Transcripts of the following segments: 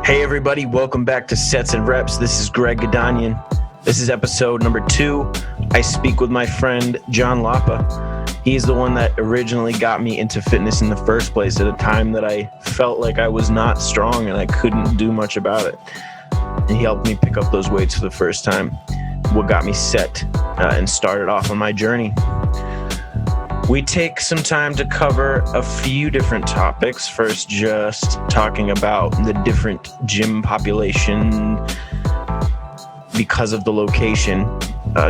Hey everybody, welcome back to Sets and Reps. This is Greg Gadanian. This is episode number 2. I speak with my friend John Lapa. He's the one that originally got me into fitness in the first place at a time that I felt like I was not strong and I couldn't do much about it. And he helped me pick up those weights for the first time, what got me set and started off on my journey. We take some time to cover a few different topics. First, just talking about the different gym population because of the location.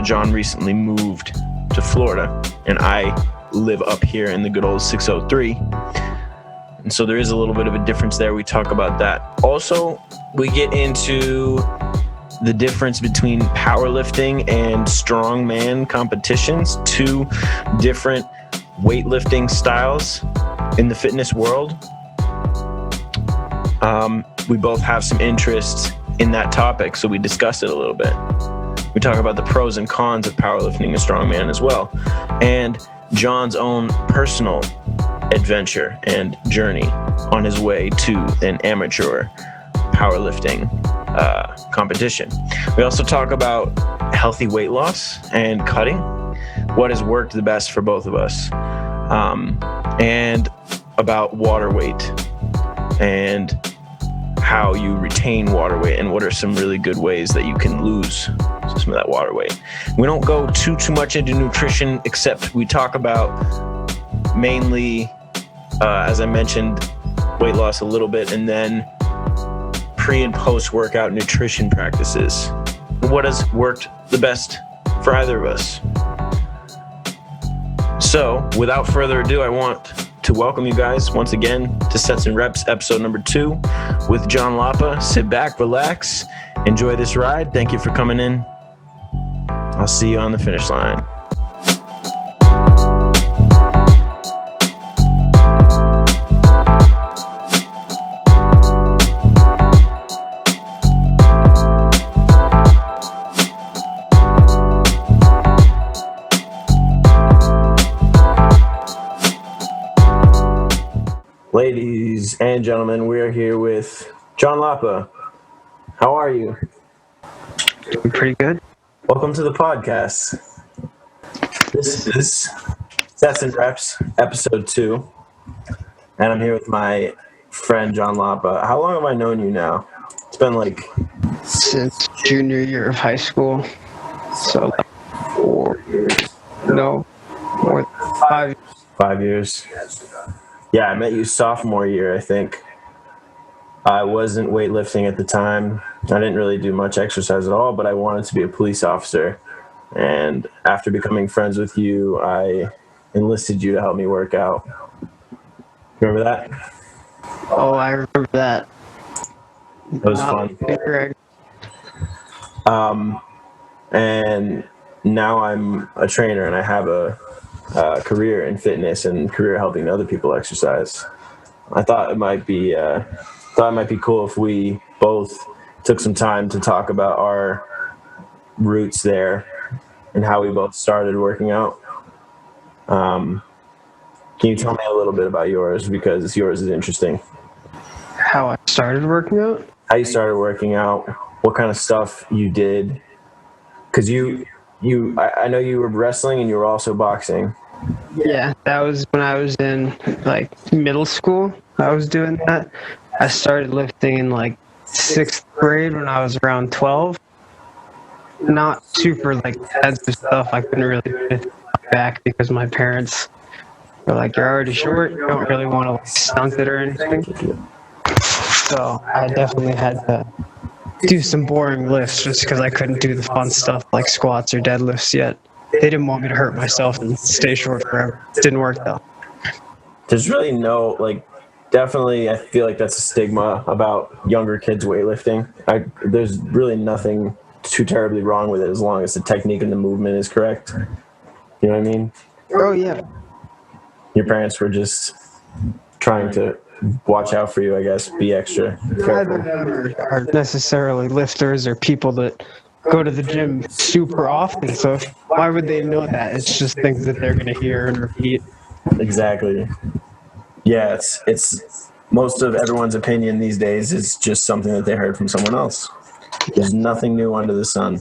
John recently moved to Florida, and I live up here in the good old 603. And so there is a little bit of a difference there. We talk about that. Also, we get into the difference between powerlifting and strongman competitions, two different weightlifting styles in the fitness world. We both have some interest in that topic, so we discuss it a little bit. We talk about the pros and cons of powerlifting and strongman as well, and John's own personal adventure and journey on his way to an amateur powerlifting competition. We also talk about healthy weight loss and cutting, what has worked the best for both of us, and about water weight and how you retain water weight and what are some really good ways that you can lose some of that water weight. We don't go too much into nutrition, except we talk about mainly, as I mentioned, weight loss a little bit, and then pre and post workout nutrition practices. What has worked the best for either of us? So, without further ado, I want to welcome you guys once again to Sets and Reps, episode number 2 with John Lapa. Sit back, relax, enjoy this ride. Thank you for coming in. I'll see you on the finish line. Ladies and gentlemen, we are here with John Lapa. How are you? Doing pretty good. Welcome to the podcast. This is Sets and Reps, episode 2. And I'm here with my friend John Lapa. How long have I known you now? It's been since junior year of high school. So like 5 5 years. Yeah, I met you sophomore year, I think. I wasn't weightlifting at the time. I didn't really do much exercise at all, but I wanted to be a police officer. And after becoming friends with you, I enlisted you to help me work out. Remember that? Oh, I remember that. It was fun. And now I'm a trainer, and I have a career in fitness and career helping other people exercise. I thought it might be cool if we both took some time to talk about our roots there and how we both started working out. Can you tell me a little bit about yours, because yours is interesting? How I started working out? How you started working out, what kind of stuff you did, because I know you were wrestling and you were also boxing. Yeah, that was when I was in middle school. I was doing that. I started lifting in 6th grade when I was around 12. Not super heads stuff. I couldn't really get it back because my parents were like, "You're already short. You don't really want to stunt it or anything." So I definitely had to do some boring lifts just because I couldn't do the fun stuff like squats or deadlifts yet. They didn't want me to hurt myself and stay short forever. It didn't work though. There's really no, definitely I feel like that's a stigma about younger kids weightlifting. There's really nothing too terribly wrong with it as long as the technique and the movement is correct. You know what I mean? Oh, yeah. Your parents were just trying to watch out for you, I guess, be extra careful. Neither are necessarily lifters or people that go to the gym super often, so why would they know that? It's just things that they're going to hear and repeat. Exactly. Yeah, most of everyone's opinion these days is just something that they heard from someone else. There's nothing new under the sun.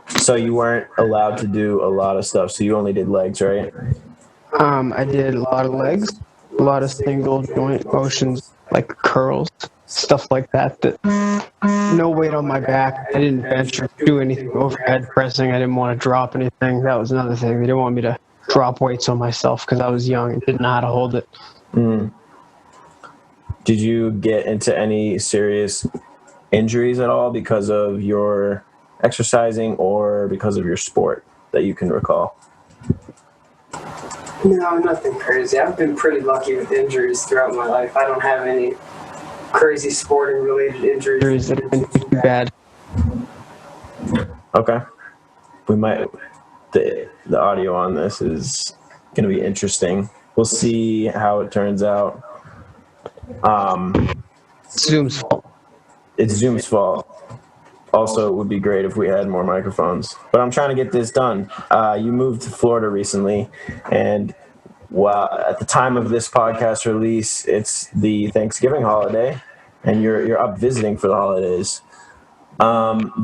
So you weren't allowed to do a lot of stuff. So you only did legs, right? I did a lot of legs, a lot of single joint motions, like curls, stuff like that. No weight on my back. I didn't bench or do anything overhead pressing. I didn't want to drop anything. That was another thing. They didn't want me to drop weights on myself because I was young and didn't know how to hold it. Did you get into any serious injuries at all because of your exercising or because of your sport that you can recall? No, nothing crazy. I've been pretty lucky with injuries throughout my life. I don't have any crazy sporting related injuries that have been too bad. Okay. We might, the audio on this is going to be interesting. We'll see how it turns out. Zoom's fault. It's Zoom's fault. Also, it would be great if we had more microphones. But I'm trying to get this done. You moved to Florida recently, and at the time of this podcast release, it's the Thanksgiving holiday, and you're up visiting for the holidays.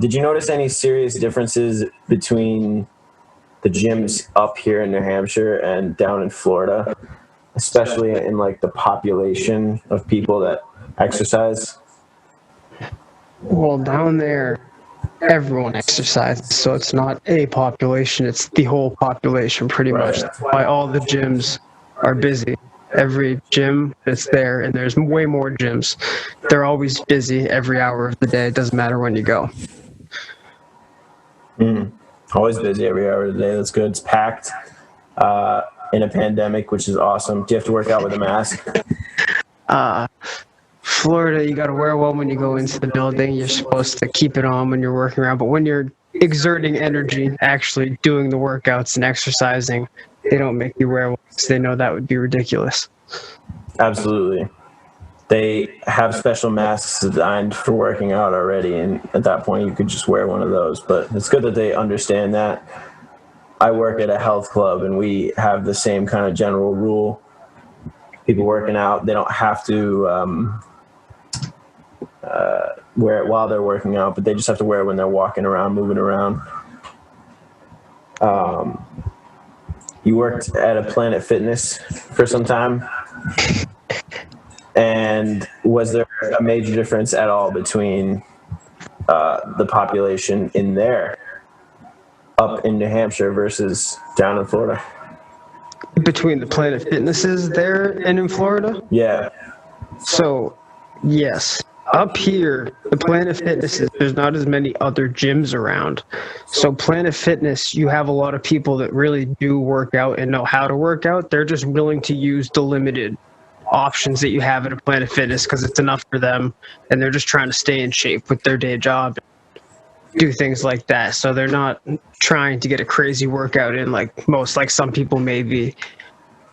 Did you notice any serious differences between the gyms up here in New Hampshire and down in Florida, especially in like the population of people that exercise? Well, down there, everyone exercises, so it's not a population, it's the whole population pretty much. That's why all the gyms are busy. Every gym that's there, and there's way more gyms, they're always busy every hour of the day. It doesn't matter when you go. Always busy every hour of the day. That's good. It's packed in a pandemic, which is awesome. Do you have to work out with a mask? Florida, you got to wear one when you go into the building. You're supposed to keep it on when you're working around. But when you're exerting energy, actually doing the workouts and exercising, they don't make you wear one because they know that would be ridiculous. Absolutely. They have special masks designed for working out already, and at that point you could just wear one of those. But it's good that they understand that. I work at a health club, and we have the same kind of general rule. People working out, they don't have to wear it while they're working out, but they just have to wear it when they're walking around, moving around. You worked at a Planet Fitness for some time, and was there a major difference at all between the population in there, up in New Hampshire versus down in Florida? Between the Planet Fitnesses there and in Florida? Yeah. So, yes. Up here, the Planet Fitnesses, there's not as many other gyms around. So Planet Fitness, you have a lot of people that really do work out and know how to work out. They're just willing to use the limited options that you have at a Planet Fitness because it's enough for them, and they're just trying to stay in shape with their day job, do things like that. So they're not trying to get a crazy workout in like some people may be.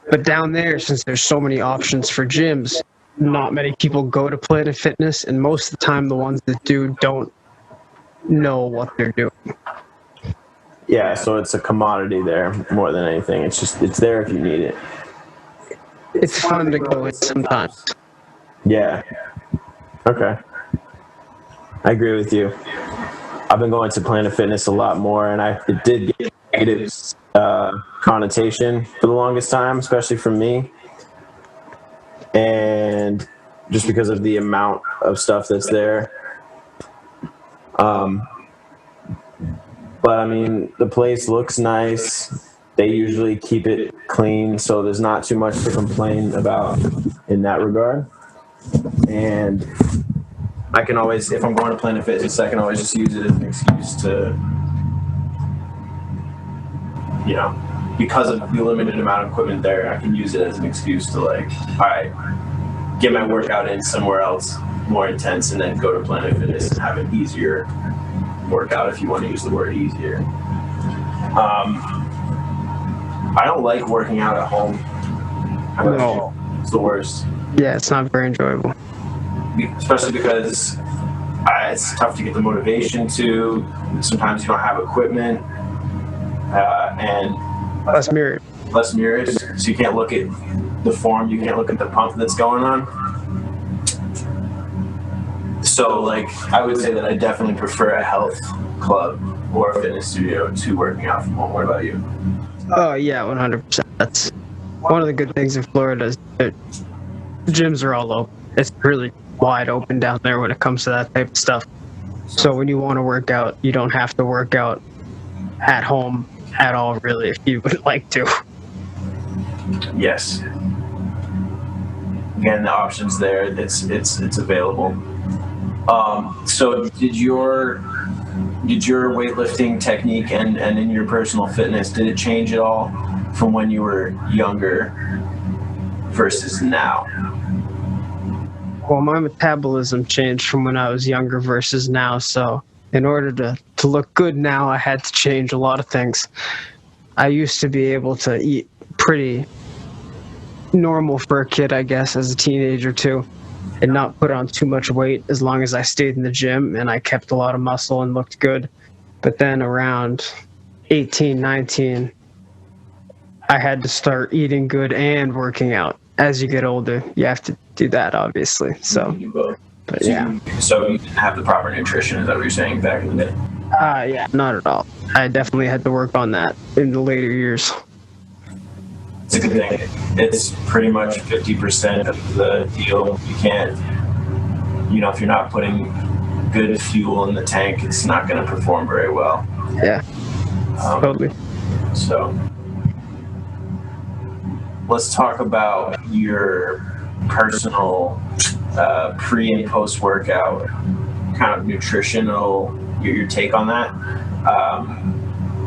But down there, since there's so many options for gyms, not many people go to Planet Fitness, and most of the time the ones that do don't know what they're doing. Yeah, so it's a commodity there more than anything. It's there if you need it. It's fun to go in sometimes. Yeah. Okay. I agree with you. I've been going to Planet Fitness a lot more, and it did get negative connotation for the longest time, especially from me. And just because of the amount of stuff that's there. But I mean, the place looks nice. They usually keep it clean, so there's not too much to complain about in that regard. And I can always, if I'm going to Planet Fitness, I can always just use it as an excuse to, because of the limited amount of equipment there, I can use it as an excuse to all right, get my workout in somewhere else more intense, and then go to Planet Fitness and have an easier workout, if you want to use the word easier. I don't like working out at home. No. It's the worst. Yeah, it's not very enjoyable. Especially because it's tough to get the motivation to. Sometimes you don't have equipment. And Less mirrors. So you can't look at the form. You can't look at the pump that's going on. So, like, I would say that I definitely prefer a health club or a fitness studio to working out from home. What about you? Oh yeah, 100%. That's one of the good things in Florida is that gyms are all open. It's really wide open down there when it comes to that type of stuff. So when you want to work out, you don't have to work out at home at all, really, if you would like to. Yes. Again, the options there. It's available. So did your weightlifting technique and in your personal fitness, did it change at all from when you were younger versus now? Well, my metabolism changed from when I was younger versus now, so in order to look good now, I had to change a lot of things. I used to be able to eat pretty normal for a kid, I guess, as a teenager too, and not put on too much weight as long as I stayed in the gym and I kept a lot of muscle and looked good. But then around 18, 19, I had to start eating good and working out. As you get older, you have to do that, obviously. So, but yeah. So you didn't have the proper nutrition, is that what you're saying, back in the day? Yeah, not at all. I definitely had to work on that in the later years. It's a good thing. It's pretty much 50% of the deal. You can't, if you're not putting good fuel in the tank, it's not going to perform very well. Yeah, totally. So let's talk about your personal pre and post workout kind of nutritional, your take on that.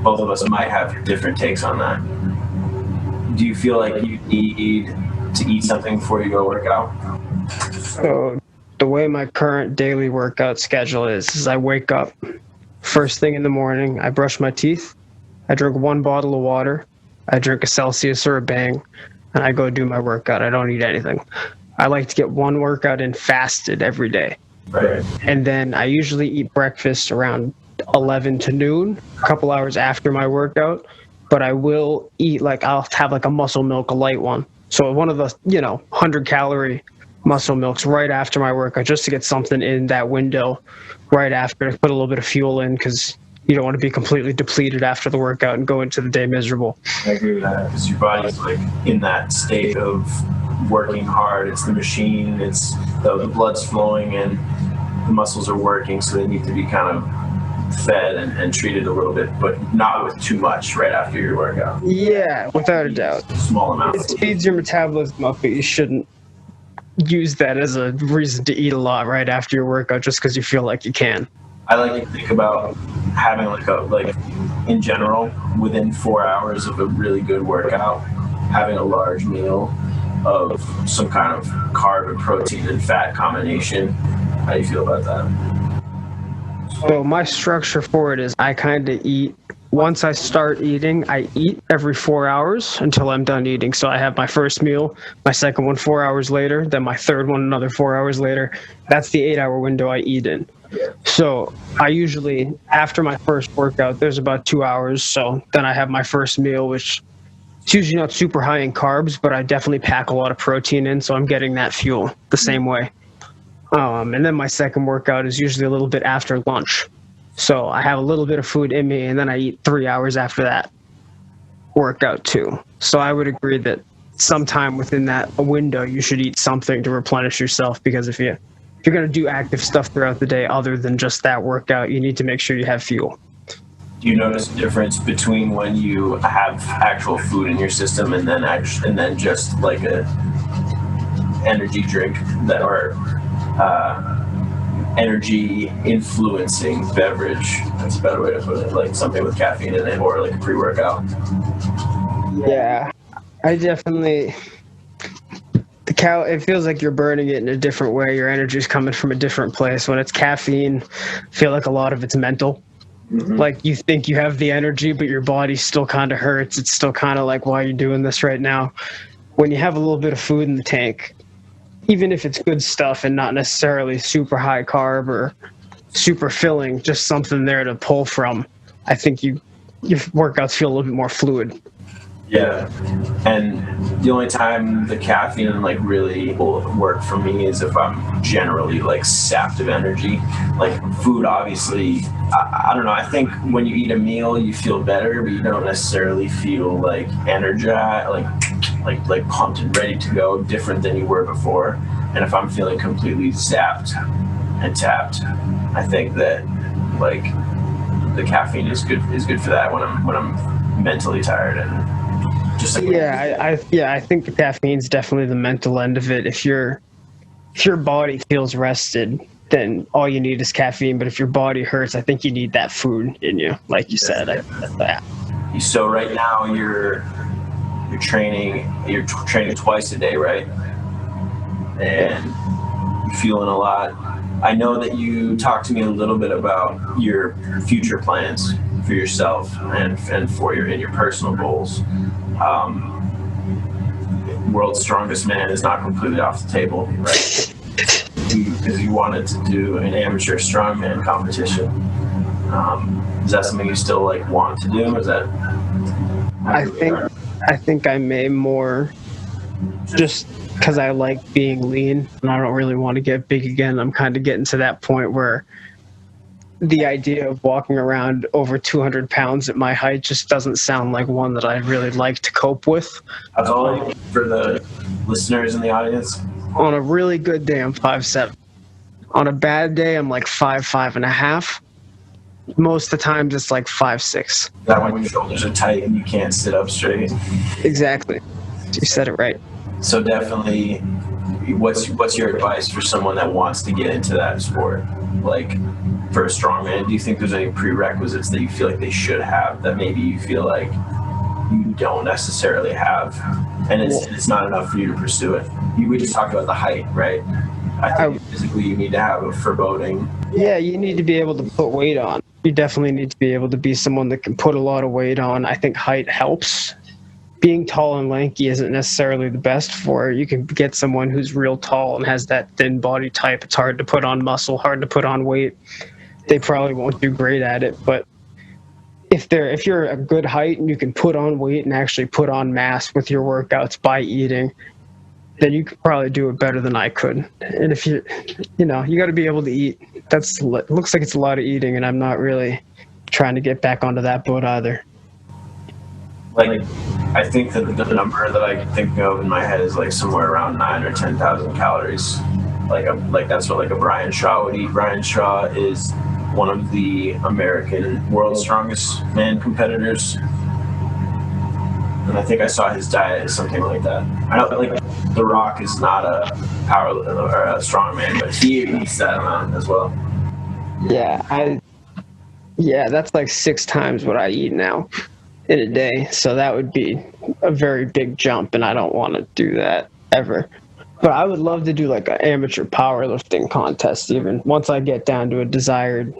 Both of us might have different takes on that. Do you feel like you need to eat something before you go work out? So the way my current daily workout schedule is I wake up first thing in the morning, I brush my teeth, I drink 1 bottle of water, I drink a Celsius or a Bang, and I go do my workout. I don't eat anything. I like to get 1 workout in fasted every day. Right. And then I usually eat breakfast around 11 to noon, a couple hours after my workout. But I will eat, I'll have a muscle milk, a light one. So one of the, 100-calorie muscle milks right after my workout, just to get something in that window right after, put a little bit of fuel in, because you don't want to be completely depleted after the workout and go into the day miserable. I agree with that, because your body's in that state of working hard. It's the machine, it's the blood's flowing and the muscles are working, so they need to be kind of fed and treated a little bit, but not with too much right after your workout. Yeah, without a doubt. Small amounts. It speeds your metabolism up, but you shouldn't use that as a reason to eat a lot right after your workout just because you feel like you can. I like to think about having in general, within 4 hours of a really good workout, having a large meal of some kind of carb and protein and fat combination. How do you feel about that? So my structure for it is I kind of eat, once I start eating, I eat every 4 hours until I'm done eating. So I have my first meal, my second one 4 hours later, then my third one another 4 hours later. That's the 8-hour window I eat in. So I usually, after my first workout, there's about 2 hours. So then I have my first meal, which it's usually not super high in carbs, but I definitely pack a lot of protein in. So I'm getting that fuel the same way. And then my second workout is usually a little bit after lunch. So I have a little bit of food in me, and then I eat 3 hours after that workout too. So I would agree that sometime within that window, you should eat something to replenish yourself, because if you're going to do active stuff throughout the day other than just that workout, you need to make sure you have fuel. Do you notice a difference between when you have actual food in your system and then just a energy drink energy influencing beverage? That's a better way to put it, something with caffeine in it, or a pre-workout? Yeah, I definitely, it feels like you're burning it in a different way. Your energy is coming from a different place. When it's caffeine, I feel like a lot of it's mental. Mm-hmm. You think you have the energy, but your body still kind of hurts. It's still kind of why are you doing this right now? When you have a little bit of food in the tank, even if it's good stuff and not necessarily super high carb or super filling, just something there to pull from, I think your workouts feel a little bit more fluid. Yeah. And the only time the caffeine like really will work for me is if I'm generally like sapped of energy. Like food, obviously, I don't know. I think when you eat a meal, you feel better, but you don't necessarily feel like energized, like pumped and ready to go, different than you were before. And if I'm feeling completely zapped and tapped, I think that like the caffeine is good for that when I'm mentally tired and just like I think the caffeine's definitely the mental end of it. If your body feels rested, then all you need is caffeine. But if your body hurts, I think you need that food in you, like you said. So right now you're training twice a day, right? And you're feeling a lot. I know that you talked to me a little bit about your future plans for yourself and for your personal goals. World's Strongest Man is not completely off the table, right? Because you wanted to do an amateur strongman competition. Is that something you still like want to do? Or is that? I think I may more just because I like being lean and I don't really want to get big again. I'm kind of getting to that point where the idea of walking around over 200 pounds at my height just doesn't sound like one that I'd really like to cope with. That's all for the listeners in the audience. On a really good day, I'm 5'7". On a bad day, I'm like 5'5.5". Most of the times, it's like 5'6". That when your shoulders are tight and you can't sit up straight. Exactly. You said it right. So definitely, what's your advice for someone that wants to get into that sport? Like for a strongman, do you think there's any prerequisites that you feel like they should have that maybe you feel like you don't necessarily have, and it's not enough for you to pursue it? We just talked about the height, right? I think physically you need to have a foreboding. Yeah, you need to be able to put weight on. You definitely need to be able to be someone that can put a lot of weight on. I think height helps. Being tall and lanky isn't necessarily the best for it. You can get someone who's real tall and has that thin body type. It's hard to put on muscle, hard to put on weight. They probably won't do great at it, but if you're a good height and you can put on weight and actually put on mass with your workouts by eating, then you could probably do it better than I could. And if you got to be able to eat. Looks like it's a lot of eating, and I'm not really trying to get back onto that boat either. Like, I think that the number that I think of in my head is like somewhere around 9,000 or 10,000 calories. Like that's what like a Brian Shaw would eat. Brian Shaw is one of the American World's Strongest Man competitors, and I think I saw his diet as something like that. I know like The Rock is not a power or a strongman, but he eats that amount as well. Yeah, that's like 6 times what I eat now in a day. So that would be a very big jump, and I don't want to do that ever. But I would love to do like an amateur powerlifting contest even once I get down to a desired,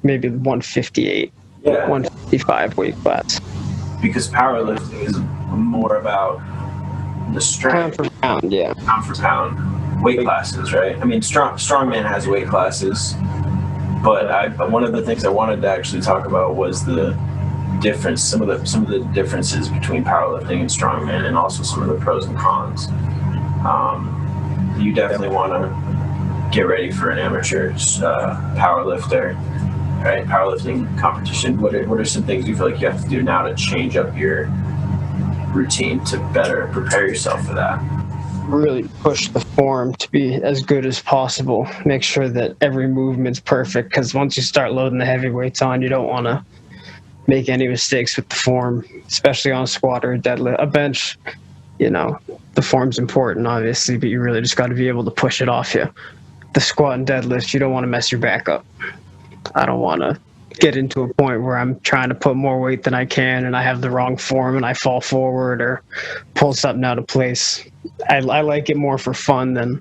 maybe 158, 155 weight class. Because powerlifting is more about the strength. Pound for pound, yeah. Pound for pound. Weight classes, right? I mean, Strongman has weight classes, but one of the things I wanted to actually talk about was the difference, some of the differences between powerlifting and strongman, and also some of the pros and cons. You definitely want to get ready for an amateur powerlifter, right? Powerlifting competition. What are some things you feel like you have to do now to change up your routine to better prepare yourself for that? Really push the form to be as good as possible. Make sure that every movement's perfect, because once you start loading the heavy weights on, you don't want to make any mistakes with the form, especially on a squat or a deadlift. A bench, the form's important, obviously, but you really just got to be able to push it off you. The squat and deadlift, you don't want to mess your back up. I don't want to get into a point where I'm trying to put more weight than I can and I have the wrong form and I fall forward or pull something out of place. I like it more for fun than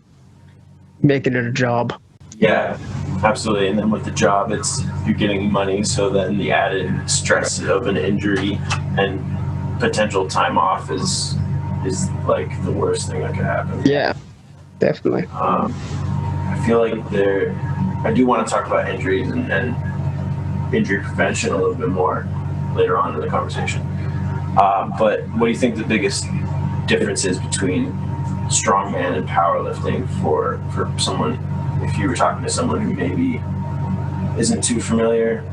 making it a job. Yeah, absolutely. And then with the job, you're getting money, so then the added stress of an injury and potential time off is like the worst thing that could happen. Yeah, definitely. I feel like I do want to talk about injuries and injury prevention a little bit more later on in the conversation. But what do you think the biggest difference is between strongman and powerlifting for someone, if you were talking to someone who maybe isn't too familiar?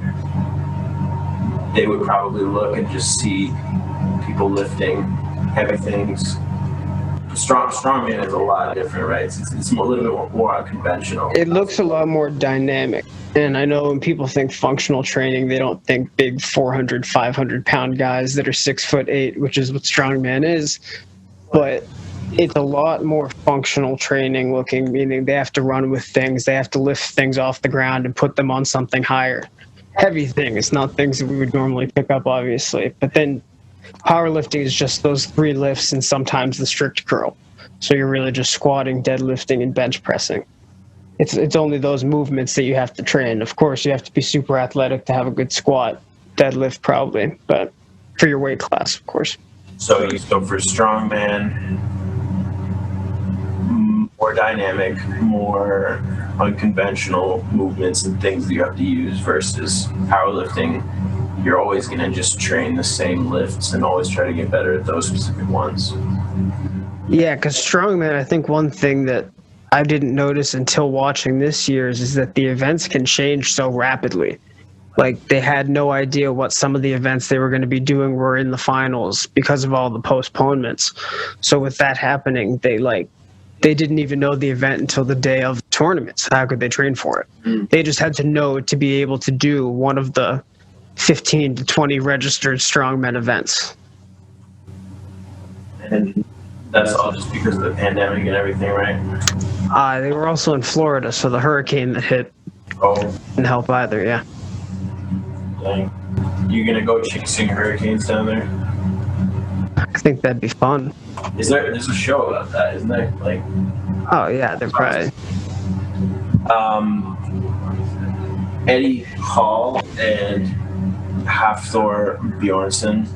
They would probably look and just see people lifting heavy things. Strongman is a lot different, right? It's a little bit more unconventional. It looks a lot more dynamic. And I know when people think functional training, they don't think big 400, 500-pound guys that are 6'8", which is what strongman is. But it's a lot more functional training looking, meaning they have to run with things. They have to lift things off the ground and put them on something higher. Heavy things, not things that we would normally pick up, obviously. But then powerlifting is just those 3 lifts and sometimes the strict curl. So you're really just squatting, deadlifting, and bench pressing. It's only those movements that you have to train. Of course, you have to be super athletic to have a good squat, deadlift probably, but for your weight class, of course. So for strongman, more dynamic, more unconventional movements and things that you have to use, versus powerlifting, you're always going to just train the same lifts and always try to get better at those specific ones. Yeah, because strongman, I think one thing that I didn't notice until watching this year's is that the events can change so rapidly. Like, they had no idea what some of the events they were going to be doing were in the finals because of all the postponements. So with that happening, they didn't even know the event until the day of the tournament. So how could they train for it? They just had to know to be able to do one of the 15 to 20 registered strongman events. And that's all just because of the pandemic and everything, right? They were also in Florida, so the hurricane that hit didn't help either, yeah. Dang. You gonna go chasing hurricanes down there? I think that'd be fun. There's a show about that, isn't there? Like, oh yeah, they're probably. Eddie Hall and Hafthor Bjornsson,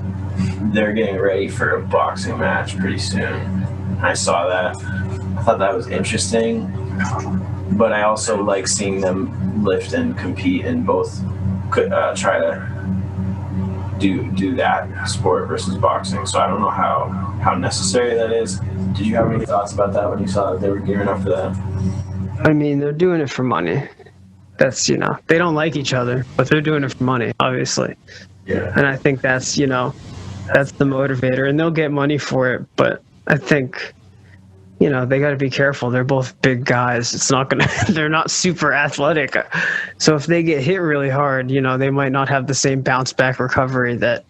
they're getting ready for a boxing match pretty soon. I saw that. I thought that was interesting, but I also like seeing them lift and compete and both try to do that sport versus boxing. So I don't know how necessary that is. Did you have any thoughts about that when you saw that they were gearing up for that? I mean, they're doing it for money. That's, they don't like each other, but they're doing it for money, obviously. Yeah. And I think that's the motivator, and they'll get money for it. But I think, they got to be careful. They're both big guys. They're not super athletic. So if they get hit really hard, they might not have the same bounce back recovery that,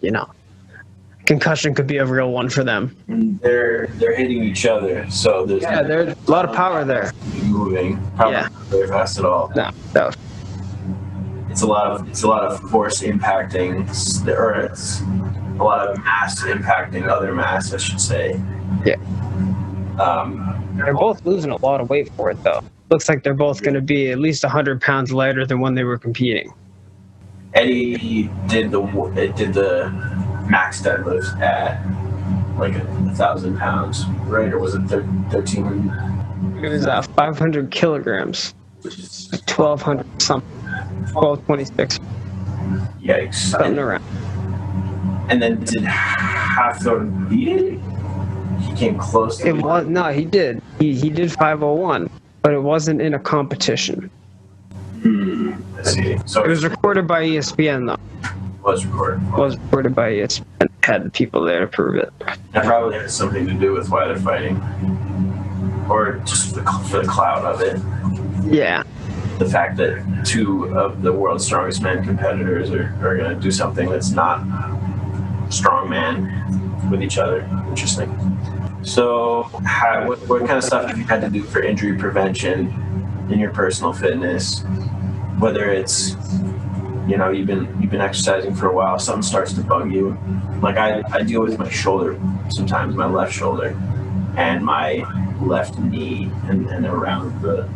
concussion could be a real one for them. They're hitting each other, so there's a lot of power there. Moving, probably not very fast at all. No. It's a lot of force impacting the earth. It's a lot of mass impacting other mass, I should say. Yeah. They're both losing a lot of weight for it, though. Looks like they're both going to be at least 100 pounds lighter than when they were competing. Eddie did the max deadlift at like 1,000 pounds, right? Or was it 13? It was 500 kilograms, which is 1,200 something, 1,226. Yikes! Something around. And then did Hafthor beat it? He came close to it. No, he did. He did 501, but it wasn't in a competition. I see. So it was recorded by ESPN, though. Was recorded by ESPN. Had the people there to prove it. That probably has something to do with why they're fighting, or just for the clout of it. Yeah. The fact that 2 of the world's strongest men competitors are going to do something that's not strongman with each other. Interesting. So, what kind of stuff have you had to do for injury prevention in your personal fitness? Whether it's, you've been exercising for a while, something starts to bug you. Like I deal with my shoulder sometimes, my left shoulder, and my left knee, and around the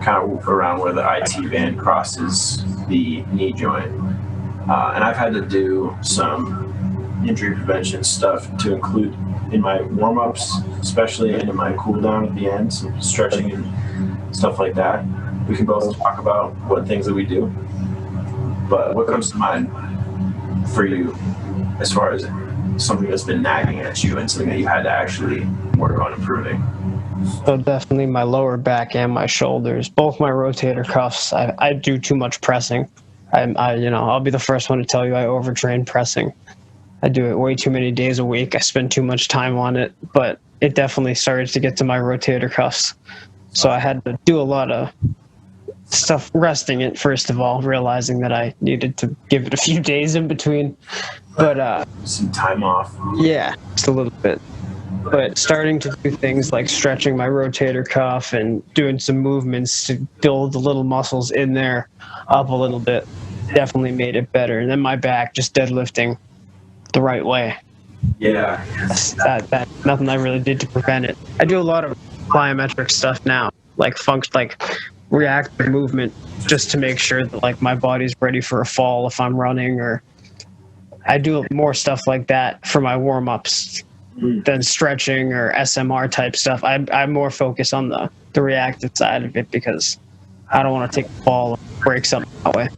around where the IT band crosses the knee joint. And I've had to do some injury prevention stuff to include in my warm-ups, especially, and in my cool-down at the end, some stretching and stuff like that. We can both talk about what things that we do. But what comes to mind for you as far as something that's been nagging at you and something that you had to actually work on improving? So definitely my lower back and my shoulders, both my rotator cuffs. I do too much pressing. I'll be the first one to tell you I overtrain pressing. I do it way too many days a week. I spend too much time on it, but it definitely started to get to my rotator cuffs. So I had to do a lot of stuff resting it, first of all, realizing that I needed to give it a few days in between. But some time off. yeah, just a little bit. But starting to do things like stretching my rotator cuff and doing some movements to build the little muscles in there up a little bit definitely made it better. And then my back, just deadlifting the right way. Yeah. That nothing I really did to prevent it. I do a lot of plyometric stuff now, like reactive movement, just to make sure that like my body's ready for a fall if I'm running, or I do more stuff like that for my warm-ups than stretching or SMR type stuff. I'm more focused on the reactive side of it because I don't want to take the fall and break something that way.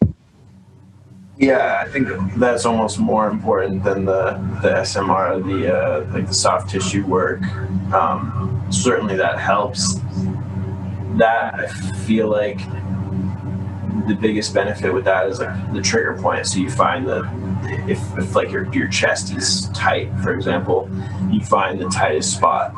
Yeah, I think that's almost more important than the SMR, like the soft tissue work. Certainly that helps. That I feel like the biggest benefit with that is like the trigger point. So you find that if like your chest is tight, for example, you find the tightest spot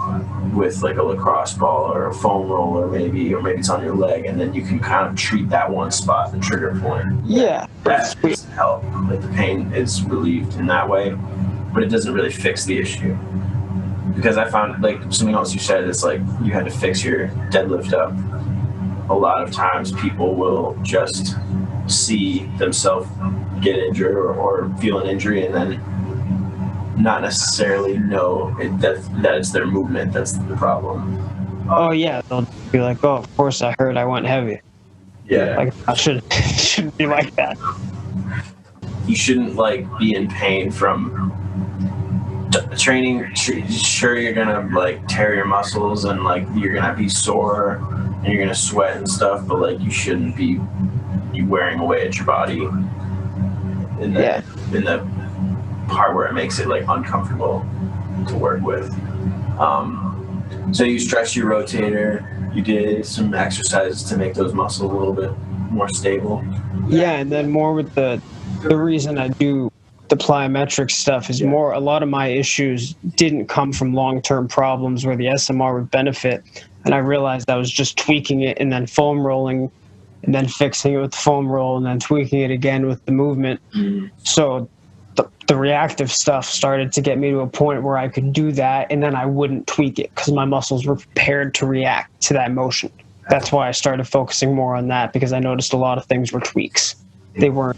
with like a lacrosse ball or a foam roller, maybe it's on your leg, and then you can kind of treat that one spot, the trigger point. Yeah, that does help. Like the pain is relieved in that way, but it doesn't really fix the issue. Because I found, like something else you said, is like you had to fix your deadlift up. A lot of times people will just see themselves get injured or feel an injury and then not necessarily know that it's their movement that's the problem. Oh yeah, they'll be like, oh, of course I heard I went heavy. Yeah. Like I shouldn't be like that. You shouldn't like be in pain from training. Sure, you're gonna like tear your muscles and like you're gonna be sore and you're gonna sweat and stuff, but like you shouldn't be wearing away at your body in the part where it makes it like uncomfortable to work with. So you stretched your rotator, you did some exercises to make those muscles a little bit more stable. Yeah, and then more with the reason I do the plyometric stuff is more, a lot of my issues didn't come from long-term problems where the SMR would benefit, and I realized I was just tweaking it and then foam rolling and then fixing it with the foam roll and then tweaking it again with the movement. So the reactive stuff started to get me to a point where I could do that and then I wouldn't tweak it because my muscles were prepared to react to that motion. That's why I started focusing more on that, because I noticed a lot of things were tweaks. They weren't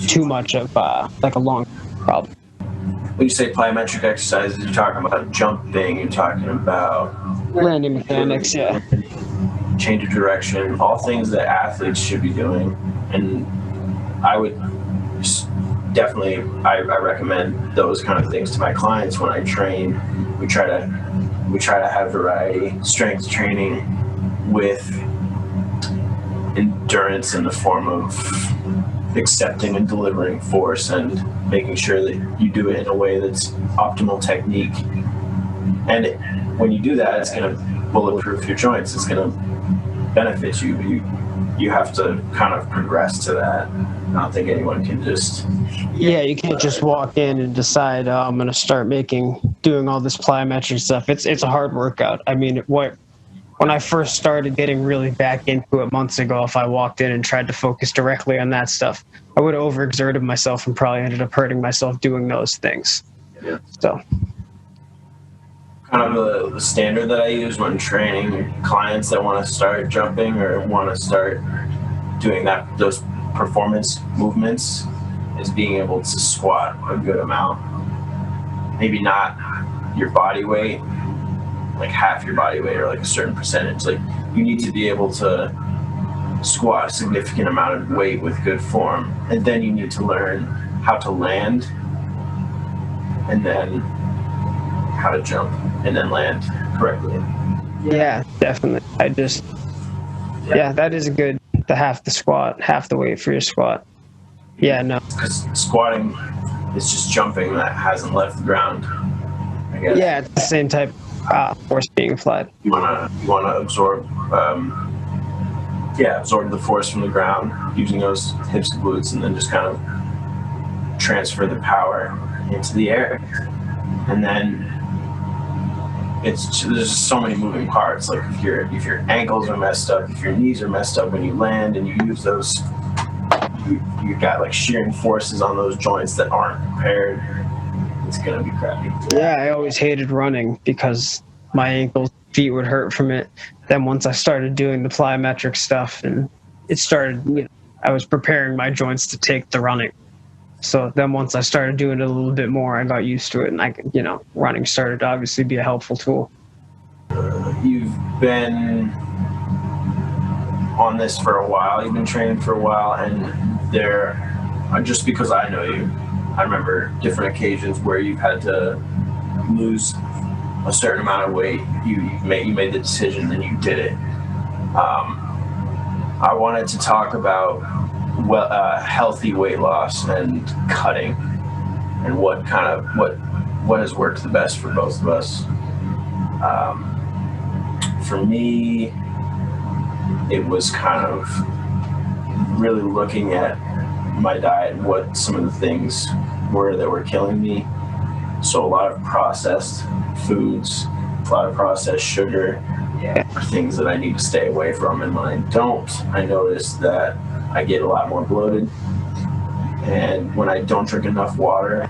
too much of like a long problem. When you say plyometric exercises, you're talking about jumping, you're talking about landing mechanics, yeah. Change of direction, all things that athletes should be doing. And I would definitely, I recommend those kind of things to my clients when I train. We try to have variety, strength training with endurance in the form of accepting and delivering force and making sure that you do it in a way that's optimal technique. And when you do that, it's going to bulletproof your joints. It's going to benefit you. You have to kind of progress to that. I don't think anyone can just... Yeah, you can't just walk in and decide, oh, I'm going to start doing all this plyometric stuff. It's a hard workout. I mean, when I first started getting really back into it months ago, if I walked in and tried to focus directly on that stuff, I would have overexerted myself and probably ended up hurting myself doing those things. Yeah. So, kind of the standard that I use when training clients that want to start jumping or want to start doing those performance movements is being able to squat a good amount. Maybe not your body weight, like half your body weight or like a certain percentage. Like you need to be able to squat a significant amount of weight with good form, and then you need to learn how to land and then how to jump and then land correctly. Yeah, definitely. That is a good, half the squat, half the weight for your squat. Yeah, no. Because squatting it's just jumping that hasn't left the ground, I guess. Yeah, it's the same type of force being applied. You wanna absorb absorb the force from the ground using those hips and glutes, and then just kind of transfer the power into the air. And then there's just so many moving parts. Like if your ankles are messed up, if your knees are messed up when you land and you use those, you got like shearing forces on those joints that aren't prepared. It's gonna be crappy. Yeah, I always hated running because my ankles, feet would hurt from it. Then once I started doing the plyometric stuff, and it started, I was preparing my joints to take the running. So then once I started doing it a little bit more, I got used to it, and running started to obviously be a helpful tool. You've been on this for a while. You've been training for a while, and just because I know you, I remember different occasions where you've had to lose a certain amount of weight. You made the decision, and you did it. I wanted to talk about healthy weight loss and cutting, and what has worked the best for both of us. For me, it was kind of really looking at my diet and what some of the things were that were killing me. So a lot of processed foods, a lot of processed sugar, are things that I need to stay away from. And when I don't, I notice that I get a lot more bloated. And when I don't drink enough water,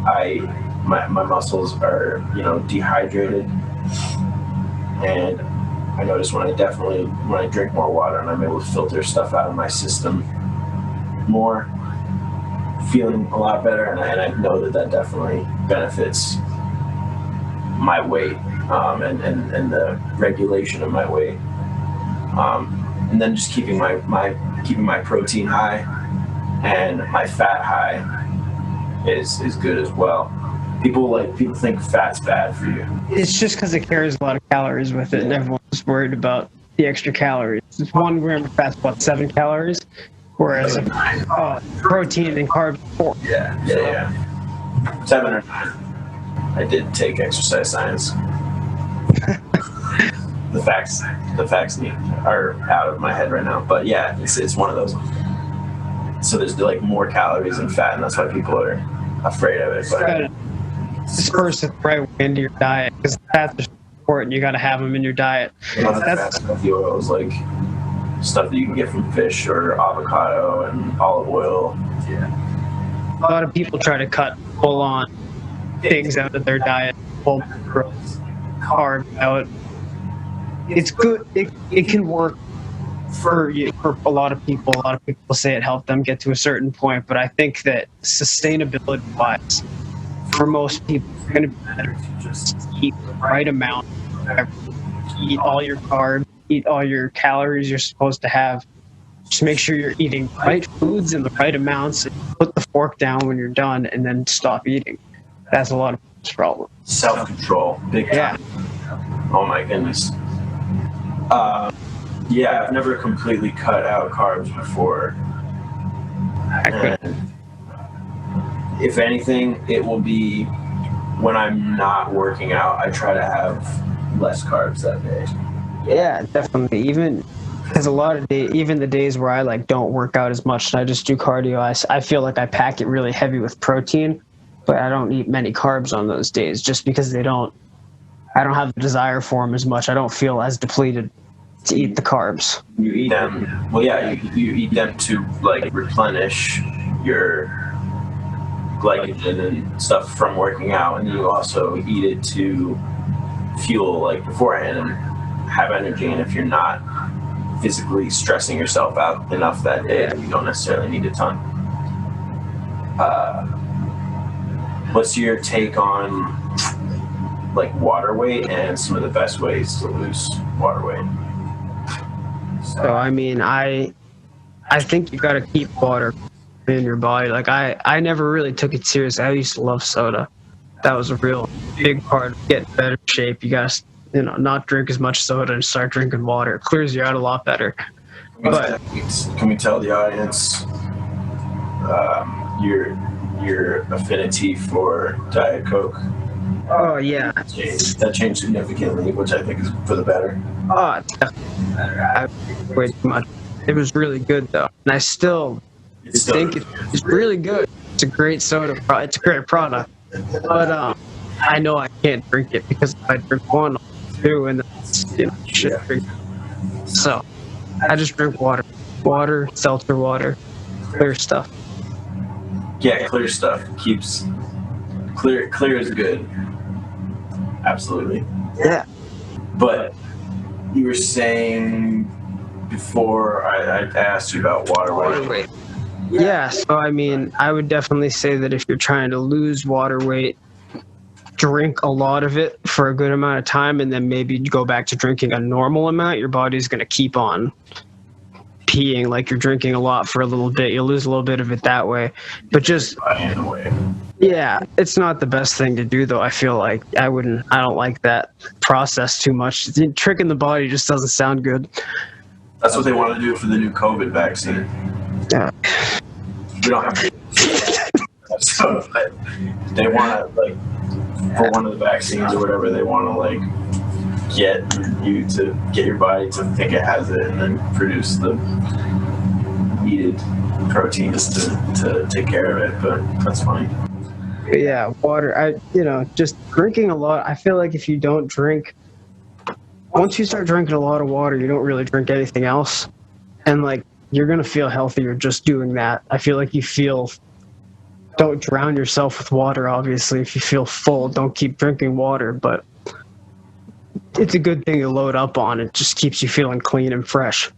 my muscles are, dehydrated. And I notice when I drink more water and I'm able to filter stuff out of my system more, feeling a lot better. And I know that definitely benefits my weight, and the regulation of my weight. And then just keeping my protein high and my fat high is good as well. People think fat's bad for you. It's just because it carries a lot of calories with it, and everyone's worried about the extra calories. 1 gram of fat's about 7 calories, whereas protein and carbs 4. Yeah. 7 or 9. I did take exercise science. The facts are out of my head right now, but yeah, it's one of those. So there's like more calories in fat, and that's why people are afraid of it. But disperse it the right way into your diet, because fats are important. You got to have them in your diet. That's the oils, like stuff that you can get from fish or avocado and olive oil. Yeah. A lot of people try to cut full-on things out of their diet, pull carbs out. It's good. It can work for a lot of people. A lot of people say it helped them get to a certain point, but I think that sustainability-wise, for most people, it's going to be better to just eat the right amount. Eat all your carbs, eat all your calories you're supposed to have. Just make sure you're eating the right foods in the right amounts. Put the fork down when you're done, and then stop eating. That's a lot of people's problem. Self-control, big time. Yeah. Oh my goodness. I've never completely cut out carbs before. And if anything, it will be when I'm not working out, I try to have less carbs that day. Yeah, definitely. Even because a lot of even the days where I don't work out as much and I just do cardio, I feel like I pack it really heavy with protein, but I don't eat many carbs on those days just because I don't have the desire for them as much. I don't feel as depleted to eat the carbs. You eat them. Well, yeah, you eat them to replenish your glycogen and stuff from working out, and you also eat it to fuel beforehand and have energy. And if you're not physically stressing yourself out enough that day, you don't necessarily need a ton. What's your take on water weight and some of the best ways to lose water weight? So I mean, I think you got to keep water in your body. I never really took it serious. I used to love soda. That was a real big part of getting better shape. You got to not drink as much soda and start drinking water. It clears you out a lot better. But can we tell the audience your affinity for Diet Coke? Oh yeah. That changed significantly, which I think is for the better. Oh, definitely better. I way too much. It was really good though, and I still think it's really good. It's a great soda. It's a great product, but I know I can't drink it because if I drink one, I'll two, and that's shit drink. So I just drink water, seltzer water, clear stuff. Yeah, clear stuff keeps clear. Clear is good. Absolutely. Yeah. But you were saying before I asked you about water weight. Yeah, so I mean, I would definitely say that if you're trying to lose water weight, drink a lot of it for a good amount of time, and then maybe go back to drinking a normal amount. Your body's going to keep on peeing like you're drinking a lot for a little bit. You'll lose a little bit of it that way. But just, yeah, it's not the best thing to do, though. I feel like I don't like that process too much. Tricking the body just doesn't sound good. That's what they want to do for the new COVID vaccine. Yeah. We don't have to. So they want to, like, for one of the vaccines or whatever, they want to, like, get your body to think it has it and then produce the needed proteins to take care of it. But that's fine. Yeah, water. Just drinking a lot. I feel like if you don't drink, once you start drinking a lot of water, you don't really drink anything else, and like you're gonna feel healthier just doing that. I feel like don't drown yourself with water. Obviously, if you feel full, don't keep drinking water. But it's a good thing to load up on. It just keeps you feeling clean and fresh.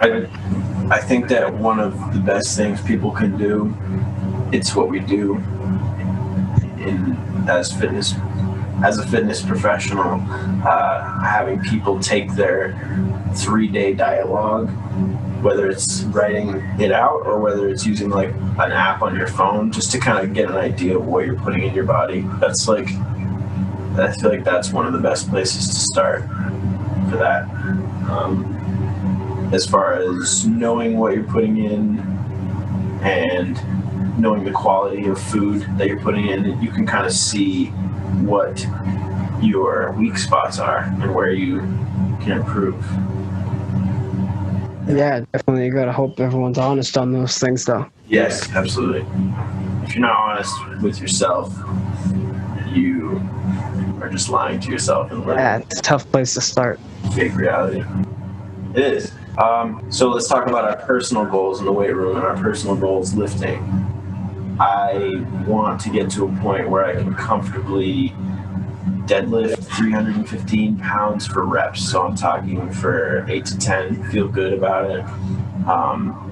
I think that one of the best things people can do, it's what we do as a fitness professional, having people take their 3-day dialogue, whether it's writing it out or whether it's using like an app on your phone, just to kind of get an idea of what you're putting in your body. I feel like that's one of the best places to start for that. As far as knowing what you're putting in and knowing the quality of food that you're putting in, you can kind of see what your weak spots are and where you can improve. Yeah, definitely. You gotta hope everyone's honest on those things, though. Yes, absolutely. If you're not honest with yourself, you are just lying to yourself and living. Yeah, it's a tough place to start. Fake reality. It is. So let's talk about our personal goals in the weight room and our personal goals lifting. I want to get to a point where I can comfortably deadlift 315 pounds for reps. So I'm talking for 8 to 10, feel good about it.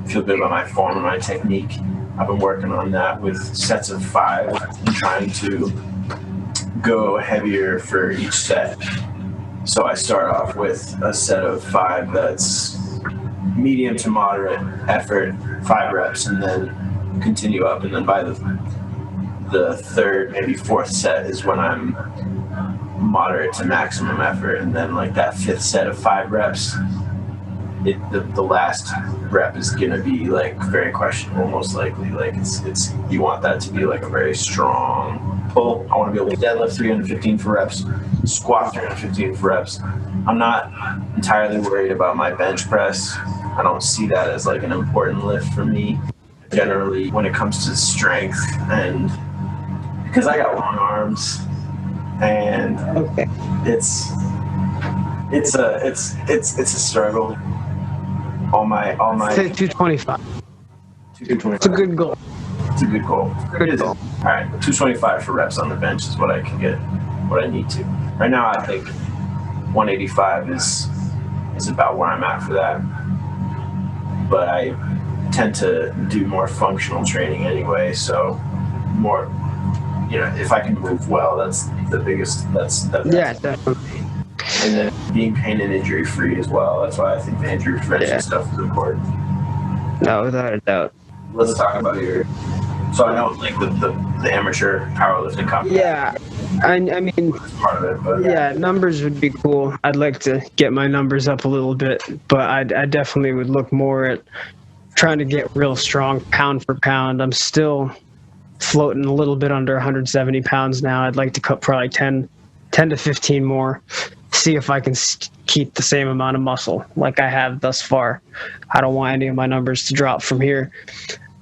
Feel good about my form and my technique. I've been working on that with sets of 5 and trying to go heavier for each set. So I start off with a set of 5 that's medium to moderate effort, 5 reps, and then continue up. And then by the 3rd, maybe 4th set is when I'm moderate to maximum effort. And then like that 5th set of 5 reps, the last rep is gonna be like very questionable, most likely. Like it's you want that to be like a very strong pull. I want to be able to deadlift 315 for reps, squat 315 for reps. I'm not entirely worried about my bench press. I don't see that as like an important lift for me. Generally, when it comes to strength, and because I got long arms, and it's a struggle. All my. Say 225. 225. It's a good goal. It's a good goal. Good goal. All right, 225 for reps on the bench is what I can get, what I need to. Right now, I think 185 is about where I'm at for that. But I tend to do more functional training anyway, so more, if I can move well, that's the biggest. Yeah, definitely. And then being pain and injury free as well. That's why I think the injury prevention stuff is important. No, without a doubt. Let's talk about so I know like the amateur powerlifting competition. Yeah, I mean, part of it, but yeah, numbers would be cool. I'd like to get my numbers up a little bit, but I definitely would look more at trying to get real strong pound for pound. I'm still floating a little bit under 170 pounds now. I'd like to cut probably 10 to 15 more, see if I can keep the same amount of muscle like I have thus far. I don't want any of my numbers to drop from here,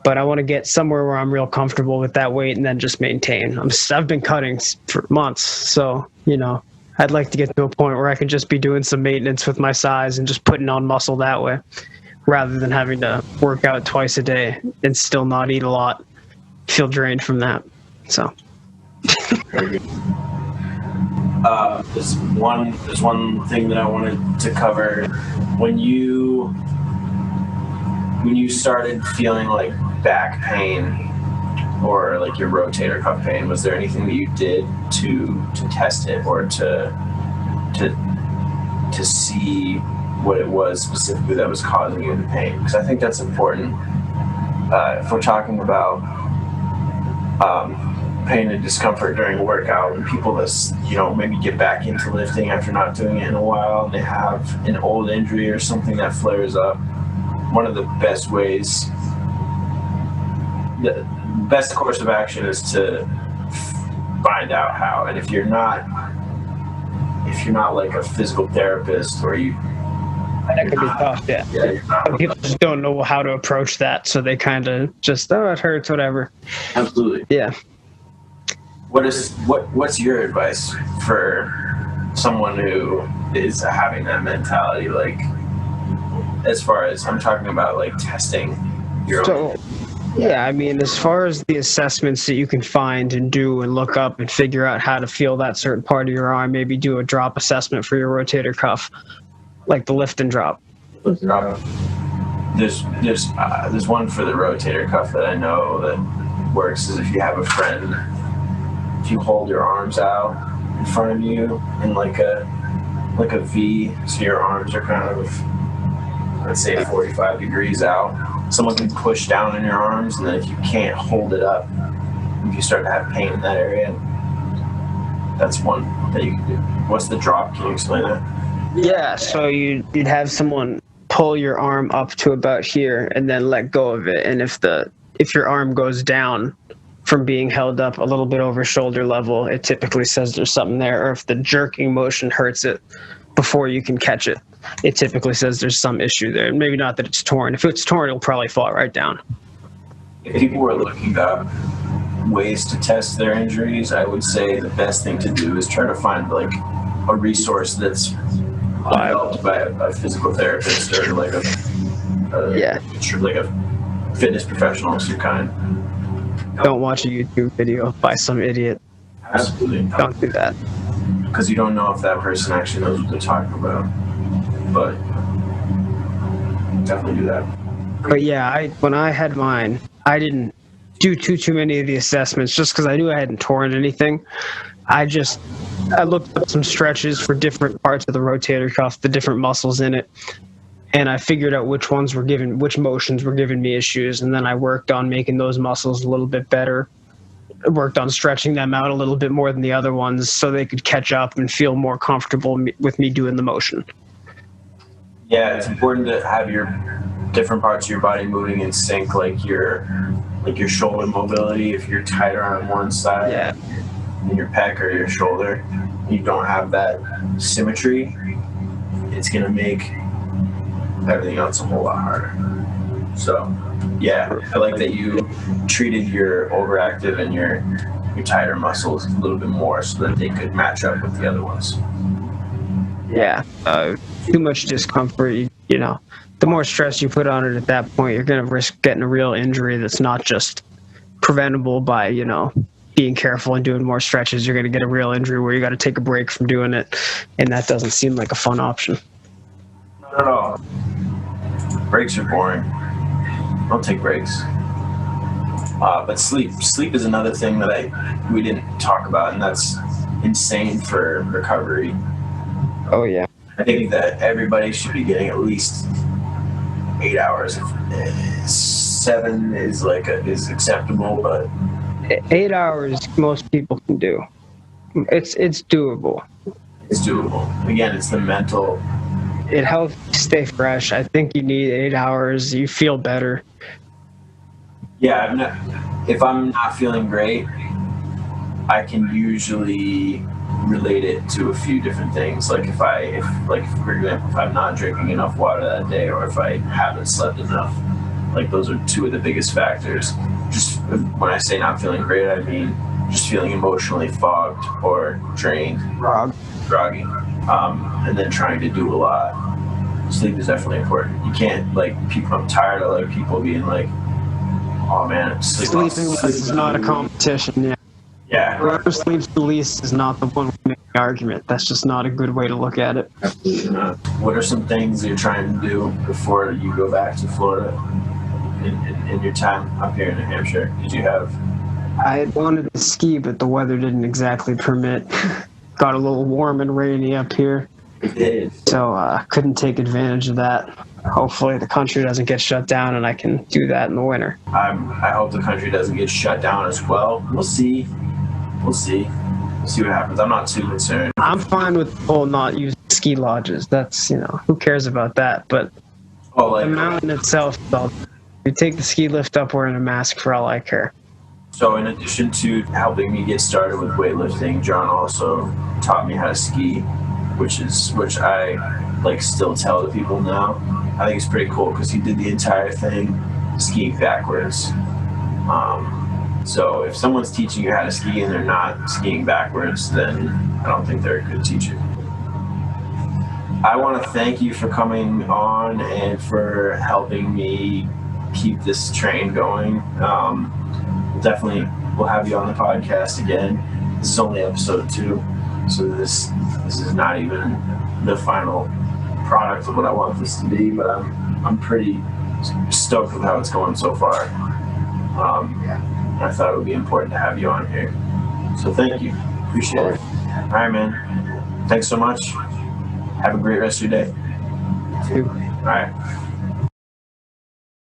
but I want to get somewhere where I'm real comfortable with that weight and then just maintain. I've been cutting for months, so, I'd like to get to a point where I can just be doing some maintenance with my size and just putting on muscle that way, rather than having to work out twice a day and still not eat a lot, feel drained from that. So. Very good. There's one thing that I wanted to cover. When you started feeling like back pain or like your rotator cuff pain, was there anything that you did to test it or to see what it was specifically that was causing you the pain? Because I think that's important. If we're talking about pain and discomfort during a workout, and people that maybe get back into lifting after not doing it in a while, and they have an old injury or something that flares up, one of the best ways, the best course of action is to find out how. And if you're not like a physical therapist, or that can be tough. Yeah, people just don't know how to approach that, so they kind of just, it hurts, whatever. Absolutely. Yeah. What's your advice for someone who is having that mentality? Like, as far as I'm talking about, like testing your own. Yeah, I mean, as far as the assessments that you can find and do and look up and figure out how to feel that certain part of your arm, maybe do a drop assessment for your rotator cuff, like the lift and drop. There's one for the rotator cuff that I know that works, is if you have a friend, if you hold your arms out in front of you in like a V, so your arms are kind of, let's say, 45 degrees out. Someone can push down in your arms, and then if you can't hold it up, if you start to have pain in that area, that's one that you can do. What's the drop? Can you explain that? Yeah, so you'd have someone pull your arm up to about here and then let go of it. And if your arm goes down from being held up a little bit over shoulder level, it typically says there's something there. Or if the jerking motion hurts it before you can catch it, it typically says there's some issue there. Maybe not that it's torn. If it's torn, it'll probably fall right down. If people were looking up ways to test their injuries, I would say the best thing to do is try to find like a resource that's developed by a physical therapist, or like a fitness professional of some kind. Don't watch a YouTube video by some idiot. Absolutely. Don't do that. Because you don't know if that person actually knows what they're talking about. But definitely do that. But yeah, when I had mine, I didn't do too many of the assessments just because I knew I hadn't torn anything. I looked up some stretches for different parts of the rotator cuff, the different muscles in it, and I figured out which motions were giving me issues, and then I worked on making those muscles a little bit better. I worked on stretching them out a little bit more than the other ones so they could catch up and feel more comfortable with me doing the motion. Yeah, it's important to have your different parts of your body moving in sync, like your shoulder mobility. If you're tighter on one side, in your pec or your shoulder, you don't have that symmetry, it's gonna make everything else a whole lot harder. So yeah, I like that you treated your overactive and your tighter muscles a little bit more so that they could match up with the other ones. Yeah, too much discomfort, the more stress you put on it at that point, you're going to risk getting a real injury that's not just preventable by, being careful and doing more stretches. You're going to get a real injury where you got to take a break from doing it, and that doesn't seem like a fun option. Not at all. Breaks are boring. Don't take breaks. But sleep is another thing that we didn't talk about, and that's insane for recovery. Oh yeah. I think that everybody should be getting at least 8 hours. 7 is acceptable, but 8 hours most people can do. It's doable. It's doable. Again, it's the mental it helps you stay fresh. I think you need 8 hours. You feel better. Yeah, if I'm not feeling great, I can usually relate it to a few different things. Like if for example, if I'm not drinking enough water that day, or if I haven't slept enough, like those are two of the biggest factors. Just when I say not feeling great, I mean just feeling emotionally fogged or drained, groggy, and then trying to do a lot. Sleep is definitely important. You can't people. I'm tired of people being like, "Oh man, sleeping less is not a competition." Yeah. Yeah. Whoever sleeps the least is not the one making the argument. That's just not a good way to look at it. Absolutely not. What are some things you're trying to do before you go back to Florida in your time up here in New Hampshire? Did you have? I had wanted to ski, but the weather didn't exactly permit. Got a little warm and rainy up here. It did. So couldn't take advantage of that. Hopefully the country doesn't get shut down and I can do that in the winter. I hope the country doesn't get shut down as well. We'll see. We'll see what happens. I'm not too concerned. I'm fine with people not using ski lodges. That's, who cares about that? But the mountain itself, you take the ski lift up wearing a mask for all I care. So in addition to helping me get started with weightlifting, John also taught me how to ski, which I still tell the people now. I think it's pretty cool because he did the entire thing skiing backwards. So if someone's teaching you how to ski and they're not skiing backwards, then I don't think they're a good teacher. I want to thank you for coming on and for helping me keep this train going. Definitely we'll have you on the podcast again. This is only episode 2, so this is not even the final product of what I want this to be, but I'm pretty stoked with how it's going so far. I thought it would be important to have you on here. So thank you. Appreciate it. All right, man. Thanks so much. Have a great rest of your day. You too. All right.